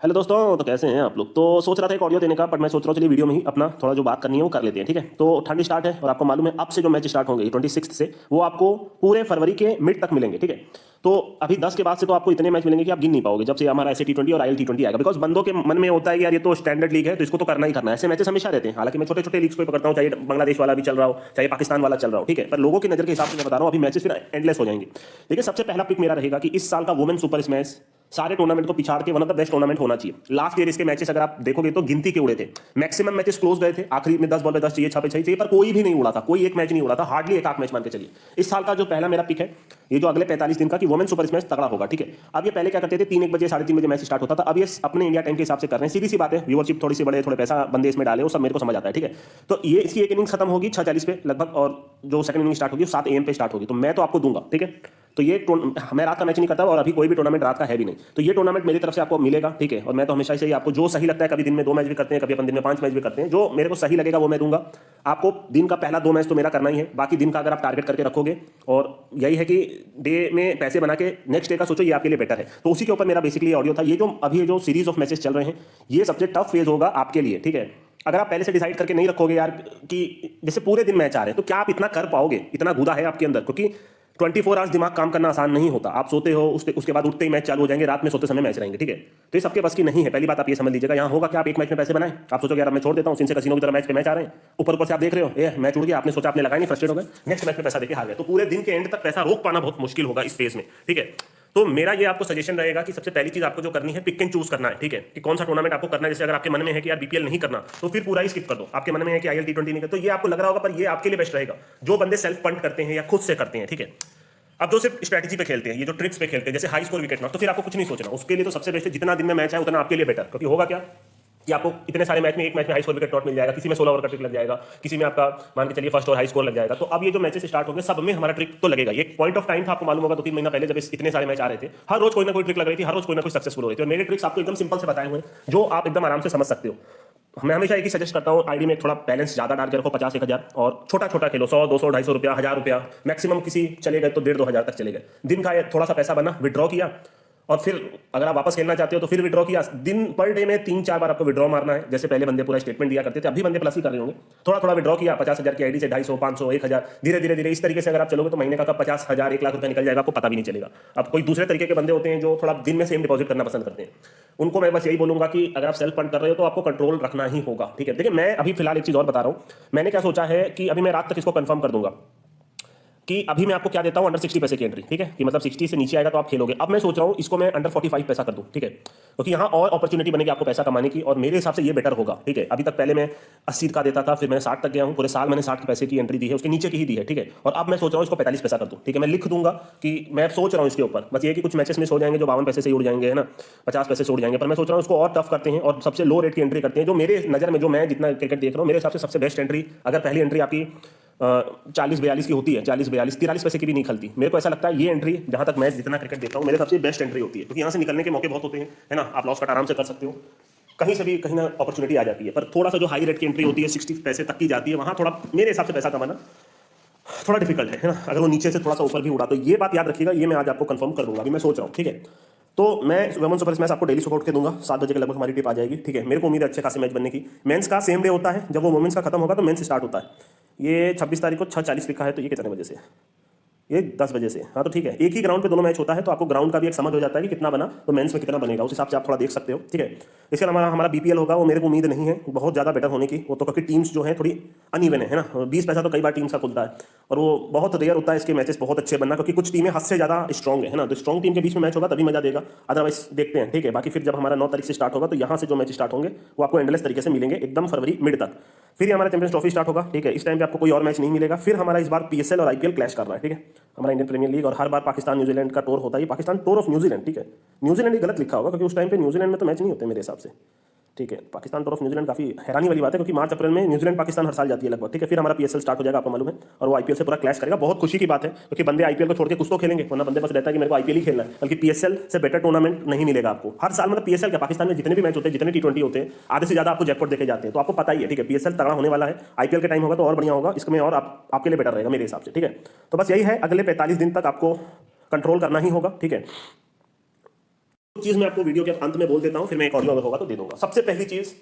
Hello दोस्तों, तो कैसे हैं आप लोग। तो सोच रहा था एक ऑडियो देने का, पर मैं सोच रहा हूँ चलिए वीडियो में ही अपना थोड़ा जो बात करनी है वो कर लेते हैं। ठीक है, तो ठंड स्टार्ट है और आपको मालूम है अब से जो मैच स्टार्ट होंगे 26 से वो आपको पूरे फरवरी के मिड तक मिलेंगे। ठीक है, तो अभी 10 के बाद से तो आपको इतने मैच मिलेंगे कि आप गिन नहीं पाओगे, जब से हमारा ऐसे T20 और IL T20 आएगा। बिकॉज बंदों के मन में होता है कि यार ये तो स्टैंडर्ड लीग है तो इसको तो करना ही करना है। ऐसे मैचेस हमेशा रहते हैं। हालांकि मैं छोटे छोटे लीग्स को ही पकड़ता हूँ, चाहे बांग्लादेश वाला भी चल रहा हो चाहे पाकिस्तान वाला चल रहा हो। ठीक है, पर लोगों की नजर के हिसाब से मैं बता रहा हूँ अभी मैचेस फिर एंडलेस हो जाएंगे। देखिए, सबसे पहला पिक मेरा रहेगा कि इस साल का वुमेन सुपर स्मैश सारे टूर्नामेंट को पिछाड़ के one of the best tournament होना चाहिए। लास्ट ईयर इसके मैचेस अगर आप देखोगे तो गिनती के उड़े थे। मैक्सिमम मैचेस क्लोज गए थे, आखिरी में 10 बॉल पे 10 चाहिए, 6 पे 6 चाहिए, पर कोई भी नहीं उड़ा था, कोई एक मैच नहीं उड़ा था, हार्डली एक आख मैच मान के चलिए। इस साल का जो पहला मेरा पिक है ये जो अगले 45 दिन का कि वुमेन सुपर स्मैश तगड़ा होगा। ठीक है, अब ये पहले क्या करते थे 3-1 बजे 3:30 बजे मैच स्टार्ट होता था, अब ये अपने इंडिया टाइम के हिसाब से कर रहे हैं। सीधी सी बात है, व्यूअरशिप थोड़ी सी बढ़े, थोड़े पैसा बंदे इसमें डाले, वो सब मेरे को समझ आता है। ठीक है, तो ये इसकी एक इनिंग्स खत्म होगी 6:40 पे लगभग, और जो सेकंड इनिंग स्टार्ट होगी 7 AM पे स्टार्ट होगी। तो मैं तो आपको दूंगा। ठीक है, तो ये मैं रात का मैच नहीं करता और अभी कोई भी टूर्नामेंट रात का है भी नहीं, तो ये टूर्नामेंट मेरी तरफ से आपको मिलेगा। ठीक है, और मैं तो हमेशा से ही आपको जो सही लगता है, कभी दिन में 2 मैच भी करते हैं, कभी अपन दिन में 5 मैच भी करते हैं, जो मेरे को सही लगेगा वो मैं दूंगा आपको। दिन का पहला 2 मैच तो मेरा करना ही है, बाकी दिन का अगर आप टारगेट करके रखोगे और यही है कि डे में पैसे बना के नेक्स्ट डे का सोचो, ये आपके लिए बेटर है। तो उसी के ऊपर मेरा बेसिकली ऑडियो था। ये जो अभी जो सीरीज ऑफ मैचेस चल रहे हैं ये सबसे टफ फेज होगा आपके लिए। ठीक है, अगर आप पहले से डिसाइड करके नहीं रखोगे यार कि जैसे पूरे दिन मैच आ रहे हैं, तो क्या आप इतना कर पाओगे, इतना गुदा है आपके अंदर? क्योंकि 24 आवर्स दिमाग काम करना आसान नहीं होता। आप सोते हो, उसके बाद उठते ही मैच चालू हो जाएंगे, रात में सोते समय मैच रहेंगे। ठीक है, तो ये सबके बस की नहीं है। पहली बात आप ये समझ लीजिएगा। यहाँ होगा कि आप एक मैच में पैसे बनाए, आप सोचोगे यार मैं छोड़ देता हूँ, सिंसे कसिनो की तरह मैच पे मैच आ रहे हैं, ऊपर ऊपर से आप देख रहे हो ये मैच उड़ गया, आपने सोचा, आपने लगाया नहीं, फ्रस्ट्रेट हो गए, नेक्स्ट मैच में पैसा देके हार गए, तो पूरे दिन के एंड तक पैसा रोक पाना बहुत मुश्किल होगा इस फेज में। ठीक है, तो मेरा ये आपको सजेशन रहेगा कि सबसे पहली चीज आपको जो करनी है, पिक एंड चूज करना है। ठीक है, कि कौन सा टूर्नामेंट आपको करना है। जैसे अगर आपके मन में है कि यार BPL नहीं करना तो फिर पूरा ही स्किप कर दो। आपके मन में है कि IL T20 नहीं करना, तो ये आपको लग रहा होगा, पर ये आपके लिए बेस्ट रहेगा जो बंदे सेल्फ फंड करते हैं या खुद से करते हैं। ठीक है, अब जो सिर्फ स्ट्रैटेजी पे खेलते हैं, ये जो ट्रिक्स पे खेलते हैं, जैसे हाई स्कोर विकेट ना, तो फिर आपको कुछ नहीं सोचना। उसके लिए तो सबसे बेस्ट है, जितना दिन में मैच है उतना आपके लिए बेटर। क्योंकि होगा क्या कि आपको इतने सारे मैच में एक मैच में हाई स्कोर विकेट नॉट मिल जाएगा, किसी में 16 ओवर का ट्रिक लग जाएगा, किसी में आपका मान के चलिए फर्स्ट ओवर हाई स्कोर लग जाएगा। तो अब ये जो मैचेस स्टार्ट होंगे सब में हमारा ट्रिक तो लगेगा। एक पॉइंट ऑफ टाइम था, आपको मालूम होगा 2-3 महीना पहले, जब इतने सारे मैच आ रहे थे, हर रोज कोई ना कोई ट्रिक लग रही थी, हर रोज कोई ना कोई सक्सेसफुल हो रही थी। और मेरे ट्रिक्स आपको एकदम सिंपल से बताए हुए हैं जो आप एकदम आराम से समझ सकते हो। मैं हमेशा एक ही सजेस्ट करता हूँ, आईडी में थोड़ा बैलेंस ज्यादा डाल के रखो, 50-1,000, और छोटा छोटा खेलो, 100, 200, 250 रुपया, 1,000 रुपया मैक्सिमम। किसी चले गए तो 1,500-2,000 तक चले गए। दिन का थोड़ा सा पैसा बना, विड्रॉ किया, और फिर अगर आप वापस खेलना चाहते हो तो फिर विड्रॉ किया। दिन पर डे में 3-4 बार आपको विड्रॉ मारना है। जैसे पहले बंदे पूरा स्टेटमेंट दिया करते थे, अभी बंदे प्लस ही कर रहे होंगे, थोड़ा थोड़ा विड्रॉ किया 50,000 की आईडी से, 250, 500, 1,000, धीरे धीरे धीरे इस तरीके से अगर आप चलोगे तो महीने का कब 50,000, 1 लाख रुपया निकल जाएगा, आपको पता भी नहीं चलेगा। अब कोई दूसरे तरीके के बंदे होते हैं जो थोड़ा दिन में सेम डिपॉजिट करना पसंद करते हैं, उनको मैं बस यही बोलूंगा कि अगर आप सेल्फ फंड कर रहे हो तो आपको कंट्रोल रखना ही होगा। ठीक है, देखिए मैं अभी फिलहाल एक चीज और बता रहा हूं। मैंने क्या सोचा है कि अभी मैं रात तक इसको कंफर्म कर दूंगा कि अभी मैं आपको क्या देता हूं, अंडर 60 पैसे की एंट्री। ठीक है, कि मतलब 60 से नीचे आएगा तो आप खेलोगे। अब मैं सोच रहा हूं इसको मैं अंडर 45 पैसा कर दूं। ठीक है, क्योंकि यहां और अपॉर्चुनिटी बनेगी आपको पैसा कमाने की, और मेरे हिसाब से ये बेटर होगा। ठीक है, अभी तक पहले मैं 80 का देता था, फिर मैंने 60 तक गया हूं, पूरे साल मैंने 60 पैसे की एंट्री दी है, उसके नीचे की ही दी है। ठीक है, और अब मैं सोच रहा हूं इसको 45 पैसा कर दूं। ठीक है, मैं लिख दूंगा कि मैं सोच रहा हूं इसके ऊपर, बस ये कि कुछ मैचेस मिस हो जाएंगे जो 52 पैसे से उड़ जाएंगे, है ना, 50 पैसे से उड़ जाएंगे, पर मैं सोच रहा हूं इसको और टफ करते हैं और सबसे लो रेट की एंट्री करते हैं। जो मेरे नजर में, जो मैं जितना क्रिकेट देख रहा हूं, मेरे हिसाब से सबसे बेस्ट एंट्री, अगर पहली एंट्री आपकी 40-42 की होती है, 40-42, 43 पैसे की भी नहीं खलती, मेरे को ऐसा लगता है ये एंट्री, जहां तक मैं जितना क्रिकेट देखता हूं, मेरे सबसे बेस्ट एंट्री होती है। क्योंकि यहां से निकलने के मौके बहुत होते हैं, है ना, आप लॉस कट आराम से कर सकते हो, कहीं से भी कहीं ना अपॉर्चुनिटी आ जाती है। पर थोड़ा सा जो हाई रेट की एंट्री होती है 60 पैसे तक की जाती है, वहां थोड़ा मेरे हिसाब से पैसा कमाना थोड़ा डिफिकल्ट है ना, अगर वो नीचे से थोड़ा सा ऊपर भी उड़ा। तो ये बात याद रखिएगा, ये मैं आज आपको कंफर्म कर दूंगा, अभी मैं सोच रहा हूँ। ठीक है, तो मैं वुमेन सुपर स्मैश आपको डेली सुबह उठ के दूंगा 7 बजे के लगभग, हमारी टिप आ जाएगी। ठीक है, मेरे को उम्मीद है अच्छे खासे मैच बनने की। मेंस का सेम डे होता है, जब वो वुमेन्स का खत्म होगा तो मेंस स्टार्ट होता है। ये 26 तारीख को 6:40 लिखा है, तो ये कितने बजे से, ये 10 बजे से। हाँ, तो ठीक है, एक ही ग्राउंड पे दोनों मैच होता है, तो आपको ग्राउंड का भी एक समझ हो जाता है कि कितना बना तो मेंस में कितना बनेगा, उस हिसाब से आप थोड़ा देख सकते हो। ठीक है, इसके अलावा हमारा BPL होगा, वो मेरे को उम्मीद नहीं है बहुत ज़्यादा बेटर होने की, वो तो क्योंकि टीम्स जो है थोड़ी अनइवन है ना, 20 पैसा तो कई बार टीम्स का खुलता है, और वो बहुत रेयर होता है इसके मैचेस बहुत अच्छे बनना, क्योंकि कुछ टीमें हद से ज़्यादा स्ट्रॉन्ग है ना, तो स्ट्रॉन्ग टीम के बीच में मैच होगा तभी मजा देगा, अदरवाइज देखते हैं। ठीक है, बाकी फिर जब हमारा 9 तारीख से स्टार्ट होगा तो यहाँ से जो मैच स्टार्ट होंगे वो आपको एंडलेस तरीके से मिलेंगे एकदम फरवरी मिड तक। फिर हमारा चैंपियंस ट्रॉफी स्टार्ट होगा। ठीक है, इस टाइम पे आपको कोई और मैच नहीं मिलेगा। फिर हमारा इस बार PSL और IPL क्लैश कर रहा है। ठीक है, हमारा इंडियन प्रीमियर लीग, और हर बार पाकिस्तान न्यूजीलैंड का टूर होता है, ये पाकिस्तान टूर ऑफ न्यूजीलैंड। ठीक है, न्यूजीलैंड ही गलत लिखा होगा क्योंकि उस टाइम पे न्यूजीलैंड में तो मैच नहीं होते मेरे हिसाब से। ठीक है, पाकिस्तान टूर ऑफ न्यूजीलैंड काफी हैरानी वाली बात है, क्योंकि मार्च अप्रैल में न्यूजीलैंड पाकिस्तान हर साल जाती है लगभग। ठीक है, फिर हमारा PSL स्टार्ट हो जाएगा, आपको मालूम है, और वो IPL से पूरा क्लैश करेगा। बहुत खुशी की बात है, क्योंकि बंदे IPL को छोड़ के कुछ तो खेलेंगे, वरना बंदे बस रहता है कि मेरे को IPL ही खेलना है, बल्कि PSL से बेटर टूर्नामेंट नहीं मिलेगा आपको हर साल। मतलब PSL क्या, पाकिस्तान में जितने भी मैच होते हैं, जितने T20 होते हैं, आधे से ज्यादा आपको जैकपॉट देखे जाते हैं, तो आपको पता ही है। ठीक है, PSL तगड़ा होने वाला है, IPL के टाइम होगा तो और बढ़िया होगा, इसमें और आपके लिए बेटर रहेगा मेरे हिसाब से। ठीक है, तो बस यही है, अगले 45 दिन तक आपको कंट्रोल करना ही होगा। ठीक है, चीज मैं आपको वीडियो के अंत में बोल देता हूं, फिर मैं एक ऑडियो अगर होगा तो दे दूंगा। सबसे पहली चीज,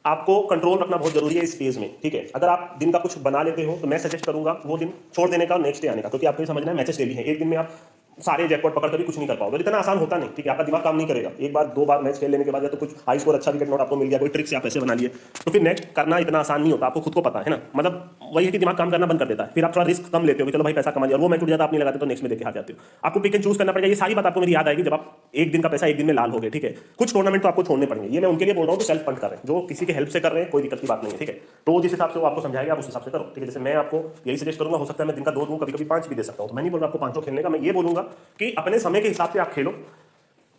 आपको कंट्रोल रखना बहुत जरूरी है इस फेज में, ठीक है। अगर आप दिन का कुछ बना लेते हो तो मैं सजेस्ट करूंगा वो दिन छोड़ देने का और नेक्स्ट डे आने का, क्योंकि आपको ये समझना है मैचेस डेली है, एक दिन में आप सारे जैकपॉट पकड़ कर भी कुछ नहीं कर पाओगे, इतना आसान होता नहीं, ठीक है। आपका दिमाग काम नहीं करेगा, एक बार दो बार मैच खेल लेने के बाद या तो कुछ हाई स्कोर अच्छा विकेट नॉट आपको मिल गया, कोई ट्रिक से आप ऐसे बना लिए, तो फिर नेक्स्ट करना इतना आसान नहीं होता, आपको खुद को पता है ना। मतलब वही है कि दिमाग काम करना बंद कर देता है, फिर आप थोड़ा रिस्क कम लेते हो कि चलो भाई पैसा कमा लिया, और वो मैच उठ जाता आप नहीं लगाते तो नेक्स्ट में देखे हार जाते हो। आपको पिक एंड चूज करना पड़ेगा। ये सारी बात आपको मेरी याद आएगी जब आप एक दिन का पैसा एक दिन में लाल हो गए, ठीक है। कुछ टूर्नामेंट तो आपको छोड़ने पड़ेंगे, ये मैं उनके लिए बोल रहा हूँ जो सेल्फ फंड कर रहे हैं, जो किसी के हेल्प से कर रहे हैं, कोई दिक्कत की बात नहीं है, ठीक है। तो जिस हिसाब से वो आपको समझाएगा आप उस हिसाब से करो, ठीक है। जैसे मैं आपको यही सजेस्ट करूंगा, हो सकता है मैं दिन का 2 दूं, कभी कभी 5 भी दे सकता हूं, तो मैं नहीं बोल रहा आपको 5 खेलने का, मैं ये बोलूंगा कि अपने समय के हिसाब से आप खेलो।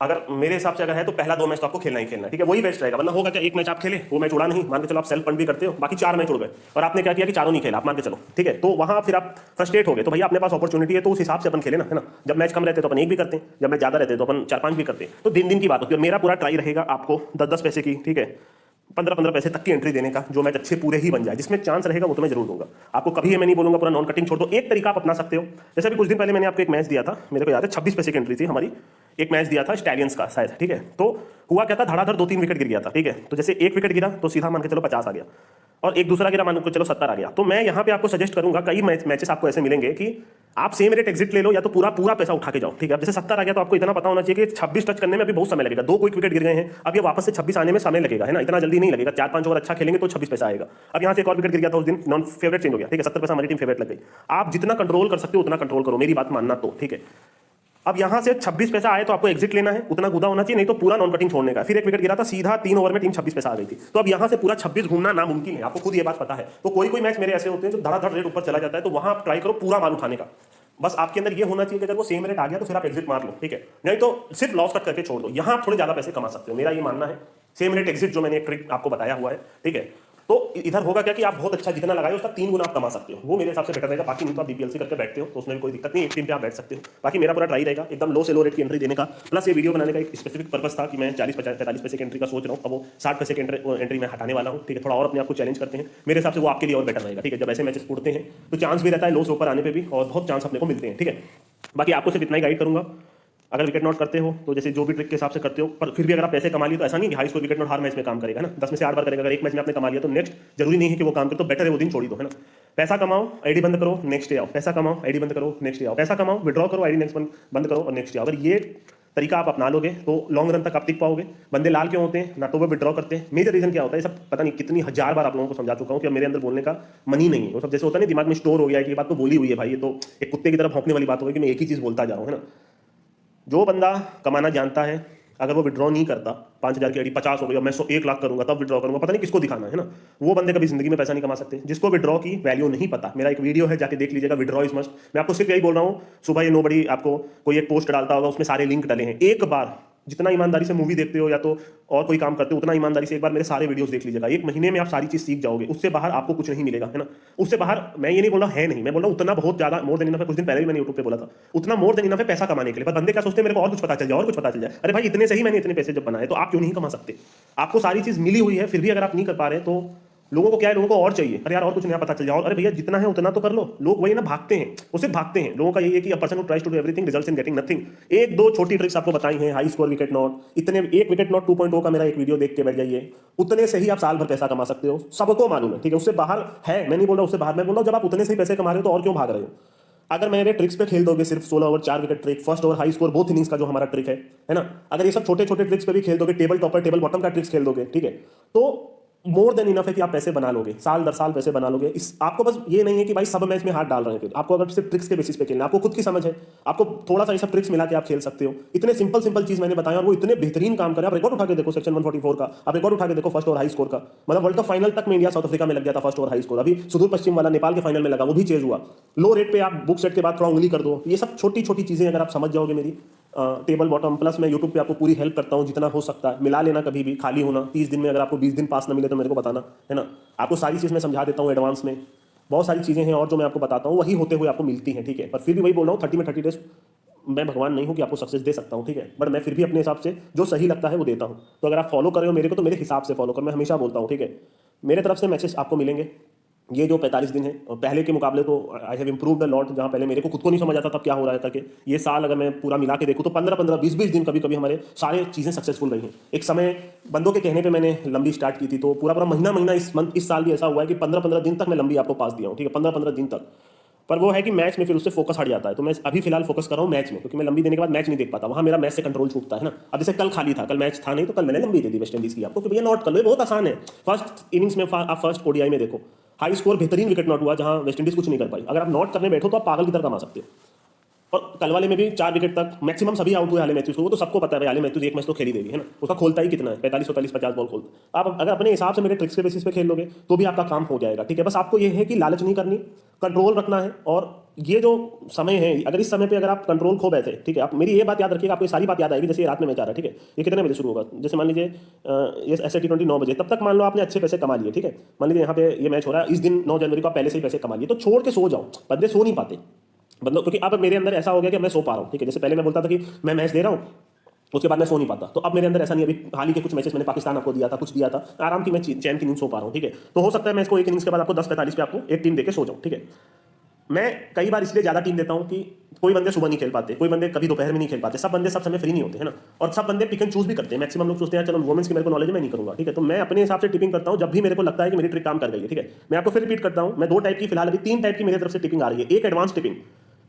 अगर मेरे हिसाब से अगर है तो पहला 2 मैच तो आपको खेलना ही खेलना है, ठीक है, वही बेस्ट रहेगा। वरना होगा क्या, एक मैच आप खेले, वो मैच उड़ा नहीं, मान के चलो आप सेल्फ फंड भी करते हो, बाकी 4 मैच उड़ गए और आपने क्या किया कि चारों नहीं खेला, आप मान के चलो, ठीक है। तो वहां फिर आप फ्रस्ट्रेट हो गए। तो भैया अपने पास अपॉर्चुनिटी है तो उस हिसाब से अपन खेले ना, है ना। जब मैच कम रहते तो अपन 1 भी करते हैं, जब मैच ज्यादा रहते तो अपन 4-5 भी करते हैं। तो दिन दिन की बात होती है, और मेरा पूरा ट्राई रहेगा आपको 10-10 पैसे की, ठीक है, 15-15 पैसे तक की एंट्री देने का, जो मैच अच्छे पूरे ही बन जाए, जिसमें चांस रहेगा वो तो मैं जरूर दूंगा आपको। कभी मैं नहीं बोलूंगा पूरा नॉन कटिंग छोड़ दो, एक तरीका आप अपना सकते हो। जैसे अभी कुछ दिन पहले मैंने आपको एक मैच दिया था, मेरे को याद है 26 पैसे की एंट्री थी हमारी, एक मैच दिया था स्टैलियंस का शायद, ठीक है। तो हुआ क्या था, धड़ाधड़ 2-3 विकेट गिर गया था, ठीक है। तो जैसे एक विकेट गिरा तो सीधा मान के चलो 50 आ गया, और एक दूसरा गिरा मान के चलो 70 आ गया। तो मैं यहाँ पे आपको सजेस्ट करूंगा, कई मैचेस आपको ऐसे मिलेंगे कि आप सेम रेट एग्जिट ले लो या तो पूरा पूरा पैसा उठा के जाओ, ठीक है। अब जैसे 70 आ गया तो आपको इतना पता होना चाहिए कि 26 टच करने में अभी बहुत समय लगेगा, 2 क्विक विकेट गिर गए हैं, अब ये वापस से 26 आने में समय लगेगा, है ना, इतना जल्दी नहीं लगेगा। 4-5 ओवर अच्छा खेलेंगे तो 26 पैसा आएगा। अब यहाँ से एक और विकेट गिर गया था उस दिन, नॉन फेवरेट चेंज हो गया, ठीक है, 70 पैसा हमारी टीम फेवरेट लग गई। आप जितना कंट्रोल कर सकते हो उतना कंट्रोल करो, मेरी बात मानना तो, ठीक है। अब यहां से 26 पैसा आए तो आपको एग्जिट लेना है, उतना गुदा होना चाहिए, नहीं तो पूरा नॉन कटिंग छोड़ने का। फिर एक विकेट गिरा था, सीधा 3 ओवर में टीम 26 पैसा आ गई थी। तो अब यहां से पूरा 26 घूमना नामुमकिन है, आपको खुद ये बात पता है। तो कोई कोई मैच मेरे ऐसे होते हैं जो धड़ाधड़ रेट ऊपर चला जाता है, तो वहां आप ट्राई करो पूरा माल उठाने का। बस आपके अंदर ये होना चाहिए कि अगर वो सेम रेट आ गया तो फिर आप एग्जिट मार लो, ठीक है, नहीं तो सिर्फ लॉस कट करके छोड़ दो। यहां आप थोड़े ज्यादा पैसे कमा सकते हो, मेरा ये मानना है। सेम रेट एग्जिट जो मैंने एक ट्रिक आपको बताया हुआ है, ठीक है। तो इधर होगा क्या कि आप बहुत अच्छा जितना लगाए उसका 3 गुना आप कमा सकते हो, वो मेरे हिसाब से बेटर रहेगा। बाकी नहीं तो आप बीपीएलसी करके बैठते हो तो उसमें भी कोई दिक्कत नहीं, एक टीम पे आप बैठ सकते हो। बाकी मेरा पूरा ट्राई रहेगा एकदम लो से लो रेट की एंट्री देने का। प्लस ये वीडियो बनाने का एक स्पेसिफिक पर्पस था कि मैं 40-45 पैसे की एंट्री का सोच रहा हूँ, अब वो 60 पैसे की एंट्री मैं हटाने वाला हूँ, ठीक है। थोड़ा और अपने आप को चैलेंज करते हैं, मेरे हिसाब से वो आपके लिए और बेटर रहेगा, ठीक है। जब ऐसे मैचेस उड़ते हैं तो चांस भी रहता है लो से ऊपर आने पर भी, और बहुत चांस अपने को मिलते हैं, ठीक है। बाकी आपको सिर्फ इतना ही गाइड करूंगा, अगर विकेट नॉट करते हो तो जैसे जो भी ट्रिक के हिसाब से करते हो, पर फिर भी अगर आप पैसे कमा लिए तो ऐसा नहीं कि high score wicket not her match में काम करेगा ना, 10 में से 8 बार करेगा। अगर एक मैच में आपने कमा लिया तो नेक्स्ट जरूरी नहीं है कि वो काम करे, तो बेटर है वो दिन छोड़ दो, है ना। पैसा कमाओ, आईडी बंद करो, नेक्स्ट डे आओ, पैसा कमाओ, आईडी बंद करो, नेक्स्ट डे आओ, पैसा कमाओ, विड्रॉ करो, आईडी नेक्स्ट बंद करो और नेक्स्ट डे आओ। अगर ये तरीका आप अपना लोगे तो लॉन्ग रन तक आप टिक पाओगे। बंदे लाल क्यों होते हैं, ना तो वो विड्रॉ करते हैं, मेजर रीजन क्या होता है, सब पता नहीं कितनी हजार बार आप लोगों को समझा चुका हूं कि मेरे अंदर बोलने का मन ही नहीं है। वो सब जैसे होता है ना, दिमाग में स्टोर हो गया है कि ये बात तो बोली हुई है भाई, ये तो एक कुत्ते की तरह भौंकने वाली बात हो गई कि मैं एक ही चीज बोलता जा रहा हूं, है ना। जो बंदा कमाना जानता है, अगर वो विड्रॉ नहीं करता, 5000 की आईडी 50 हो गई, मैं 1 लाख करूंगा तब विड्रॉ करूंगा, पता नहीं किसको दिखाना है ना, वो बंदे कभी जिंदगी में पैसा नहीं कमा सकते। जिसको विड्रॉ की वैल्यू नहीं पता, मेरा एक वीडियो है जाके देख लीजिएगा, विड्रॉ इज मस्ट। मैं आपको सिर्फ यही बोल रहा हूँ, सुबह ये नोबडी आपको कोई एक पोस्ट डालता होगा, उसमें सारे लिंक डले हैं, एक बार जितना ईमानदारी से मूवी देखते हो या तो और कोई काम करते हो, उतना ईमानदारी से एक बार मेरे सारे वीडियोस देख लीजिएगा। 1 महीने में आप सारी चीज सीख जाओगे, उससे बाहर आपको कुछ नहीं मिलेगा, है ना। उससे बाहर मैं ये नहीं बोल रहा है नहीं, मैं बोल रहा हूँ उतना बहुत ज्यादा मोर देन इनफ है। कुछ दिन पहले भी मैंने यूट्यूब पे बोला था, उतना मोर देन इनफ है पैसा कमाने के लिए। पर बंदे क्या सोचते हैं, मेरे को और कुछ पता चल जाए, और कुछ पता चल जाए। अरे भाई इतने से ही मैंने इतने पैसे जब बनाए, तो आप क्यों नहीं कमा सकते। आपको सारी चीज मिली हुई है, फिर भी अगर आप नहीं कर पा रहे तो लोगों को क्या है, लोगों को और चाहिए, अरे यार और कुछ नया पता चल जाओ। अरे भैया जितना है उतना तो कर लो। लोग वही ना भागते हैं, वो सिर्फ भागते हैं। लोगों का यही है कि a person who tries to do everything results in getting nothing. 1-2 छोटी ट्रिक्स आपको बताई हैं, हाई स्कोर विकेट नॉट, इतने एक विकेट नॉट 2.0 का मेरा एक वीडियो देख के बैठ जाइए, उतने से ही आप साल भर पैसा कमा सकते हो, सबको मालूम है, ठीक है। उससे बाहर है, मैं नहीं बोल रहा उससे बाहर, मैं बोल रहा हूं जब आप उतने से ही पैसे कमा रहे हो तो और क्यों भाग रहे हो। अगर मेरे ट्रिक्स पे खेल दोगे, सिर्फ 16 over 4 wicket trick, first over high score both innings का जो हमारा ट्रिक है ना, अगर ये सब छोटे छोटे ट्रिक्स पे भी खेल दोगे, टेबल टॉपर टेबल बॉटम का ट्रिक्स खेल दोगे, ठीक है, तो मोर देन इनफ है कि आप पैसे बना लोगे, साल दर साल पैसे बना लोगे। इस आपको बस ये नहीं है कि भाई सब मैच में हाथ डाल रहे हैं, फिर आपको अगर सिर्फ ट्रिक्स के बेसिस पे खेलना, आपको खुद की समझ है, आपको थोड़ा सा ये सब ट्रिक्स मिला के आप खेल सकते हो। इतने सिंपल सिंपल चीज मैंने बताया और वो इतने बेहतरीन काम करे। आप रिकॉर्ड उठा के देखो सेक्शन 144 का, आप रिकॉर्ड उठा के देखो फर्स्ट ओवर हाई स्कोर का, मतलब वर्ल्ड कप फाइनल तक में इंडिया साउथ अफ्रीका में लग गया था फर्स्ट ओवर हाई स्कोर। अभी सुदूर पश्चिम वाला नेपाल के फाइनल में लगा, वो भी चेज हुआ। लो रेट पे आप बुक सेट के बाद थोड़ा उंगली कर दो। ये सब छोटी छोटी चीजें अगर आप समझ जाओगे मेरी टेबल बॉटम, प्लस मैं यूट्यूब पे आपको पूरी हेल्प करता हूँ जितना हो सकता है। मिला लेना, कभी भी खाली होना, 30 दिन में अगर आपको 20 दिन पास ना मिले तो मेरे को बताना, है ना। आपको सारी चीज़ मैं समझा देता हूँ एडवांस में। बहुत सारी चीज़ें हैं और जो मैं आपको बताता हूँ वही होते हुए आपको मिलती हैं, ठीक है। पर फिर भी वही बोल रहा हूँ, 30 में 30 डेज मैं भगवान नहीं हूँ कि आपको सक्सेस दे सकता हूँ, ठीक है। बट मैं फिर भी अपने हिसाब से जो सही लगता है वो देता हूँ। तो अगर आप फॉलो कर रहे हो मेरे को तो मेरे हिसाब से फॉलो करो, मैं हमेशा बोलता हूँ, ठीक है। मेरे तरफ से मैसेज आपको मिलेंगे, ये जो 45 दिन है और पहले के मुकाबले तो I have improved a lot. जहाँ पहले मेरे को खुद को नहीं समझ आता तब क्या हो रहा है करके, ये साल अगर मैं पूरा मिला के देखूँ तो 15-15 20-20 दिन कभी कभी हमारे सारे चीज़ें सक्सेसफुल रही हैं। एक समय बंदों के कहने पे मैंने लंबी स्टार्ट की थी, तो पूरा पूरा महीना महीना इस साल भी ऐसा हुआ है कि 15-15 दिन तक मैं लंबी आपको पास दिया हूँ, ठीक है, 15-15 दिन तक। पर वो है कि मैच में फिर उससे फोकस हट जाता है, तो मैं अभी फिलहाल फोकस कर रहा हूँ मैच में, क्योंकि मैं लंबी देने के बाद मैच नहीं देख पाता, वहाँ मेरा मैच से कंट्रोल छूटता है ना। अब जैसे कल खाली था, कल मैच था नहीं, तो कल मैंने लंबी दे दी वेस्ट इंडीज की आपको कि भैया नॉट कर लो, ये बहुत आसान है। फर्स्ट इनिंग्स में आप फर्स्ट ओडीआई में देखो हाई स्कोर बेहतरीन विकेट नॉट हुआ, जहां वेस्ट इंडीज कुछ नहीं कर पाई। अगर आप नॉट करने बैठो तो आप पागल की तरह कमा सकते हो। और कल वाले में भी 4 विकेट तक मैक्सिमम सभी आउट हुए हाले मैथ्यूज को, वो तो सबको पता है भाई, हाले मैथ्यूज एक मैच तो खेल ही देगी, है ना, उसका खोलता ही कितना है, 45 45 50 बॉल खोलता। आप अगर अपने हिसाब से मेरे ट्रिक्स के बेसिस पे खेल लोगे तो भी आपका काम हो जाएगा, ठीक है। बस आपको ये है कि लालच नहीं करनी, कंट्रोल रखना है। और ये जो समय है, अगर इस समय पे अगर आप कंट्रोल खो बैठे, ठीक है, आप मेरी ये बात याद रखिएगा, आपको ये सारी बात याद आएगी। जैसे ये रात में मैच आ रहा है, ठीक है, ये कितने बजे शुरू होगा, जैसे मान लीजिए ये ऐसे T20 9 बजे, तब तक मान लो आपने अच्छे पैसे कमा लिए, ठीक है। मान लीजिए यहाँ पे ये मैच हो रहा है इस दिन 9 जनवरी को, आप पहले से ही पैसे कमा लिए, तो छोड़ के सो जाओ। बंदे सो नहीं पाते, मतलब क्योंकि अब मेरे अंदर ऐसा हो गया कि मैं सो पा रहा हूँ, ठीक है। जैसे पहले मैं बोलता था कि मैं मैच दे रहा हूँ, उसके बाद मैं सो नहीं पाता, तो अब मेरे अंदर ऐसा नहीं। अभी हाल ही के कुछ मैचेस मैंने पाकिस्तान आपको दिया था, कुछ दिया था, आराम की मैं चैन की नींद सो पा रहा हूँ, ठीक है। तो हो सकता है मैं इसको एक इनिंग्स के बाद आपको 10:45 पे आपको एक टीम देके सो जाऊँ, ठीक है। मैं कई बार इसलिए ज्यादा टीम देता हूं कि कोई बंदे सुबह नहीं खेल पाते, कोई बंदे कभी दोपहर में नहीं खेल पाते, सब बंदे सब समय फ्री नहीं होते, है ना। और सब बंदे पिक एंड चूज भी करते हैं। मैक्सिमम लोग सोचते हैं चलो वुमेन्स की मेरे को नॉलेज मैं नहीं करूंगा, ठीक है। तो मैं अपने हिसाब से टिपिंग करता हूं जब भी मेरे को लगता है कि मेरी ट्रिक काम कर गई है, ठीक है। मैं आपको फिर रिपीट करता हूं, मैं 2 टाइप की, फिलहाल अभी 3 टाइप की मेरी तरफ से टिपिंग आ रही है। एक एडवांस टिपिंग,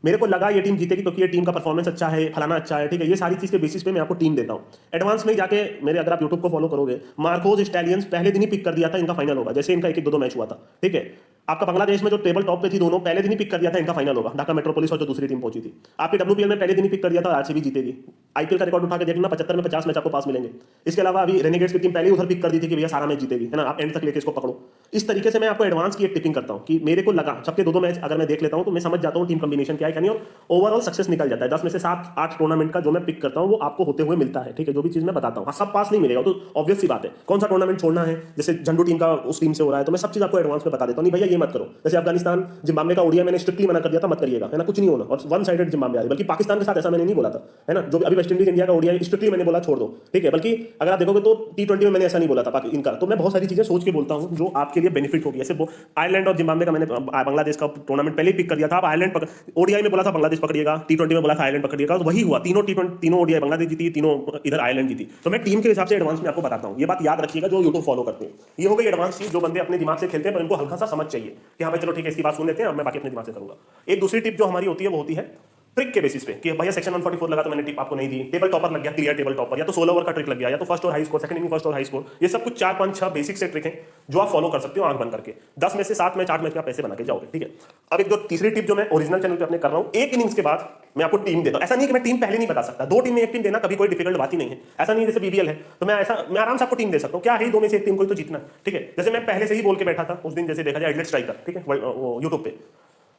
मेरे को लगा ये टीम जीतेगी क्योंकि ये टीम का परफॉर्मेंस अच्छा है, फलाना अच्छा है, ठीक है। ये सारी चीज के बेसिस पे मैं आपको टीम देता हूं। एडवांस में जाके मेरे, अगर आप यूट्यूब को फॉलो करोगे, मार्कोस स्टैलियंस पहले दिन ही पिक कर दिया था इनका फाइनल होगा, जैसे इनका 1-1 2-2 मैच हुआ था, ठीक है। आपका बांग्लादेश में जो टेबल टॉप पे थी दोनों, पहले दिन ही पिक कर दिया था इनका फाइनल होगा, ढाका मेट्रोपोलिस और जो दूसरी टीम पहुंची थी। आपके डब्ल्यूपीएल में पहले दिन ही पिक कर दिया था आरसीबी जीतेगी। आईपीएल का रिकॉर्ड उठा के देखना, 75 में 50 मैच आपको पास मिलेंगे। इसके अलावा अभी रेनेगेट्स की टीम पहले ही उधर पिक कर दी थी कि भैया सारा मैच जीतेगी, है ना, आप एंड तक लेके इसको पकड़ो। इस तरीके से मैं आपको एडवांस की एक टिपिंग करता हूं कि मेरे को लगा सबके 2-2 मैच अगर मैं देख लेता हूं तो मैं समझ जाता हूं टीम कॉम्बिनेशन क्या है, यानी ओवरऑल सक्सेस निकल जाता है। 10 में से 7-8 टूर्नामेंट का जो मैं पिक करता हूं वो आपको होते हुए मिलता है, ठीक है। जो भी चीज मैं बताता हूं, हाँ, सब पास नहीं मिलेगा, तो ऑब्वियस सी बात है। कौन सा टूर्नामेंट छोड़ना है, जैसे झंडू टीम का उस टीम से हो रहा है, तो मैं सब चीज आपको एडवांस में बता देता हूं, नहीं भैया ये मत करो। जैसे अफगानिस्तान जिम्बाब्वे का ओडीआई मैंने स्ट्रिक्टली मना कर दिया था, मत करिएगा, है ना, कुछ नहीं होना, और वन साइडेड जिम्बाब्वे आ रही। बल्कि पाकिस्तान के साथ ऐसा मैंने नहीं बोला था, है ना, जो अभी वेस्ट इंडीज इंडिया का ओडीआई स्ट्रिक्टली मैंने बोला छोड़ दो, ठीक है। बल्कि अगर आप देखोगे तो T20 में मैंने ऐसा नहीं बोला था इनका। तो मैं बहुत सारी चीजें सोच के बोलता हूं जो आपके लिए बेनिफिट होगी। ऐसे आयरलैंड और जिम्बाब्वे का मैंने बांग्लादेश का टूर्नामेंट पहले ही पिक कर दिया था। आप आयरलैंड ओडीआई में बोला था बांग्लादेश पकड़िएगा, T20 में बोला था आयरलैंड पकड़िएगा, तो वही हुआ। तीनों ओडीआई बांग्लादेश जीती, तीनों इधर आयरलैंड जीती। तो मैं टीम के हिसाब से एडवांस में आपको बताता हूं, ये बात याद रखिएगा जो यूट्यूब फॉलो करते हैं। ये हो गई एडवांस चीज, जो बंदे अपने दिमाग से खेलते हैं पर इनको हल्का सा समझ चाहिए कि हाँ भाई चलो ठीक है, इसकी बात सुन लेते हैं, अब मैं बाकी अपने दिमाग से करूंगा। एक दूसरी टिप जो हमारी होती है वो होती है ट्रिक के बेसिस पे कि भैया सेक्शन 144 लगा तो मैंने टिप आपको नहीं दी, टेबल टॉपर लग गया, क्लियर टेबल टॉपर, या तो 16 ओवर का ट्रिक लग गया, या तो फर्स्ट और high score, second inning first और हाई स्कोर। ये सब कुछ 4 5 6 बेसिक से ट्रिक हैं जो आप फॉलो कर सकते हो आंख बंद करके। 10 में से 7 मैच 8 मैच में आप पैसे बना के जाओगे, ठीक है। अब एक जो तीसरी टिप जो मैं ओरिजिनल चैनल पे अपने कर रहा हूं, एक इनिंग्स के बाद मैं आपको टीम देता हूं। ऐसा नहीं कि मैं टीम पहले नहीं बता सकता, 2 टीम में एक टीम देना कभी कोई डिफिकल्ट बात ही नहीं है। ऐसा नहीं जैसे बीबीएल है तो मैं आराम से आपको टीम दे सकता हूं, क्या है 2 में से एक टीम को तो जीतना, ठीक है। जैसे मैं पहले से ही बोल के बैठा था उस दिन, जैसे देखा जाए एडलेट स्ट्राइकर, ठीक है, यूट्यूब पे।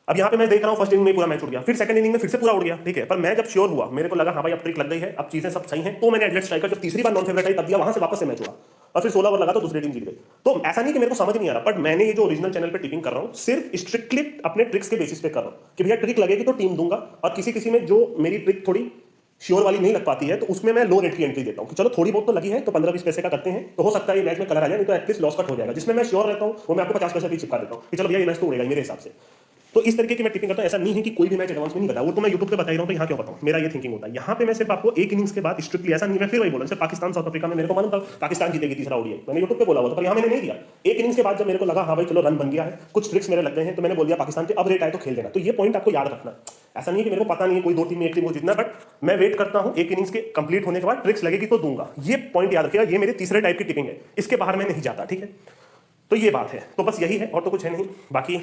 अब यहाँ पे मैं देख रहा हूँ फर्स्ट इनिंग में पूरा मैच उड़ गया, फिर सेकंड इनिंग में फिर से पूरा उड़ गया, ठीक है। पर मैं जब श्योर हुआ, मेरे को लगा हाँ भाई अब ट्रिक लग गई है, अब चीजें सब सही हैं, तो मैंने एडलेट स्ट्राइकर जब तीसरी बार नॉन फेवरेट आई तब दिया, वहां से वापस से मैच हुआ और फिर 16 ओवर लगा तो दूसरी टीम जीत गई। तो ऐसा नहीं कि मेरे को समझ नहीं आ रहा, बट मैंने ये जो ओरिजिनल चैनल पे टिपिंग कर रहा हूँ सिर्फ स्ट्रिक्टली अपने ट्रिक्स के बेसिस पे कर रहा हूँ कि भैया ट्रिक लगेगी तो टीम दूंगा, और किसी में जो मेरी ट्रिक थोड़ी श्योर वाली नहीं लग पाती है तो उसमें मैं लो रेट की एंट्री देता हूं कि चलो थोड़ी बहुत तो लगी है तो 15-20 पैसे का करते हैं, तो हो सकता है ये मैच में कलर आ जाए, नहीं तो एटलीस्ट लॉस कट हो जाएगा। जिसमें मैं श्योर रहता हूं वो मैं आपको 50 पैसे भी चिपका देता हूं कि चलो भैया ये मैच तो उड़ेगा मेरे हिसाब से। तो इस तरीके की मैं टिपिंग करता हूं। ऐसा नहीं है कि कोई भी मैच एडवांस में नहीं बताया, वो तो मैं यूट्यूब पे बता ही रहा हूं, तो यहाँ क्यों बताऊं, मेरा ये थिंकिंग होता है। यहाँ पे मैं सिर्फ आपको एक इनिंग्स के बाद स्ट्रिक्टली, ऐसा नहीं, मैं फिर वही बोला जैसे पाकिस्तान साउथ अफ्रीका में मेरे को मालूम था पाकिस्तान जीतेगी तीसरा ओडीआई, मैंने यूट्यूब पे बोला हुआ था, पर यहाँ मैंने नहीं दिया। एक इनिंग्स के बाद जब मेरे को लगा हाँ भाई चलो रन बन गया है, कुछ ट्रिक्स मेरे लग गए हैं, तो मैंने बोल दिया पाकिस्तान के अब रेट आए तो खेल देना। तो ये पॉइंट आपको याद रखना। ऐसा नहीं है कि मेरे को पता नहीं है कोई 2 टीम में एक टीम को जीतना, बट मैं वेट करता हूं एक इनिंग्स के कंप्लीट होने के बाद ट्रिक्स लगेगी तो दूंगा। ये पॉइंट याद रखिएगा, ये मेरे तीसरे टाइप की टिपिंग है, इसके बाहर मैं नहीं जाता, ठीक है। तो ये बात है, तो बस यही है और तो कुछ है नहीं। बाकी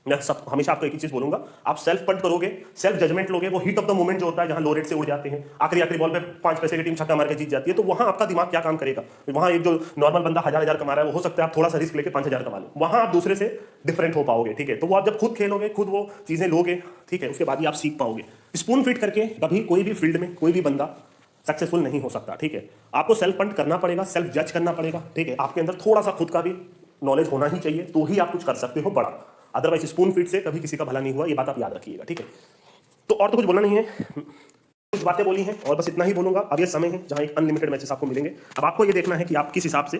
मैं सब हमेशा आपको एक ही चीज बोलूंगा, आप सेल्फ पंट करोगे, सेल्फ जजमेंट लोगे, वो हिट ऑफ द मोमेंट जो होता है जहां लो रेट से उड़ जाते हैं, आखिरी बॉल पे 5 पैसे की टीम छक्का मार के जीत जाती है, तो वहां आपका दिमाग क्या काम करेगा। वहां एक जो नॉर्मल बंदा 1000 कमा रहा है, वो हो सकता है आप थोड़ा सा रिस्क लेके 5000 कमा लो, वहां आप दूसरे से डिफरेंट हो पाओगे, ठीक है। तो वो आप जब खुद खेलोगे, खुद वो चीजें लोगे, ठीक है, उसके बाद ही आप सीख पाओगे। स्पून फिट करके कभी कोई भी फील्ड में कोई भी बंदा सक्सेसफुल नहीं हो सकता, ठीक है। आपको सेल्फ पंट करना पड़ेगा, सेल्फ जज करना पड़ेगा, ठीक है। आपके अंदर थोड़ा सा खुद का भी नॉलेज होना ही चाहिए, तो ही आप कुछ कर सकते हो बड़ा। अदरवाइज स्पून फीड से कभी किसी का भला नहीं हुआ, ये बात आप याद रखिएगा, ठीक है। तो और तो कुछ बोलना नहीं है, कुछ बातें बोली हैं और बस इतना ही बोलूंगा। अब ये समय है जहां एक अनलिमिटेड मैचेस आपको मिलेंगे। अब आपको ये देखना है कि आप किस हिसाब से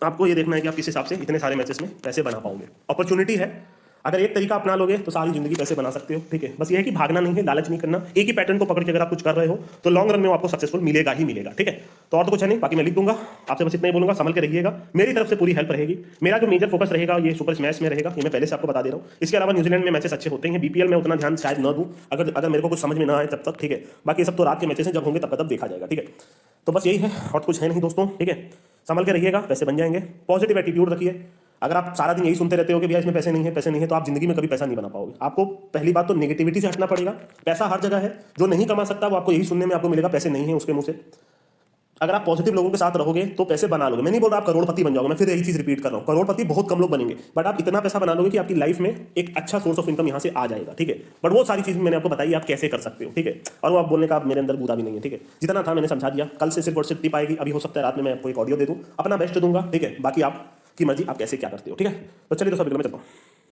आपको ये देखना है कि आप किस हिसाब से इतने सारे मैचेस में पैसे बना पाओगे। अपॉर्चुनिटी है, अगर एक तरीका अपना लोगे तो सारी जिंदगी पैसे बना सकते हो, ठीक है। बस ये है कि भागना नहीं है, लालच नहीं करना, एक ही पैटर्न को पकड़ के अगर आप कुछ कर रहे हो तो लॉन्ग रन में वो आपको सक्सेसफुल मिलेगा ही मिलेगा, ठीक है। तो और तो कुछ है नहीं, बाकी मैं लिख दूंगा, आपसे बस इतना ही बोलूंगा, संभल के रहिएगा, मेरी तरफ से पूरी हेल्प रहेगी। मेरा जो मेजर फोकस रहेगा ये सुपर स्मैश में रहेगा, ये मैं पहले से आपको बता दे रहा हूँ। इसके अलावा न्यूजीलैंड में मैचेस अच्छे होते हैं, बीपीएल में उतना ध्यान शायद न दूँ, अगर मेरे को कुछ समझ में ना आए तब तक, ठीक है। बाकी सब तो रात के मैचेस हैं, जब होंगे तब का तब देखा जाएगा, ठीक है। तो बस यही है, और कुछ है नहीं दोस्तों, ठीक है। संभल के रहिएगा, पैसे बन जाएंगे, पॉजिटिव एटीट्यूड रखिए। अगर आप सारा दिन यही सुनते रहते हो कि भैया इसमें पैसे नहीं है, पैसे नहीं है, तो आप जिंदगी में कभी पैसा नहीं बना पाओगे। आपको पहली बात तो नेगेटिविटी से हटना पड़ेगा। पैसा हर जगह है, जो नहीं कमा सकता वो आपको यही सुनने में आपको मिलेगा, पैसे नहीं है उसके मुंह से। अगर आप पॉजिटिव लोगों के साथ रहोगे तो पैसे बना लोगे। मैं नहीं बोल रहा आप करोड़पति बन जाओगे, मैं फिर यही चीज रिपीट कर रहा हूँ, करोड़पति बहुत कम लोग बनेंगे, बट आप इतना पैसा बना लोगे कि आपकी लाइफ में एक अच्छा सोर्स ऑफ इनकम यहाँ से आ जाएगा, ठीक है। बट वो सारी चीज मैंने आपको बताई आप कैसे कर सकते हो, ठीक है। और वो आप बोलने का आप मेरे अंदर बुरा भी नहीं है, ठीक है। जितना था मैंने समझा दिया, कल से सिर्फ और सिर्फ टिप आएगी, अभी हो सकता है रात में मैं आपको एक ऑडियो दे दूँ, अपना बेस्ट दूंगा, ठीक है। बाकी आपकी मर्जी, आप कैसे क्या करते हो, ठीक है। तो चलिए दोस्तों, अभी मैं चलता हूँ।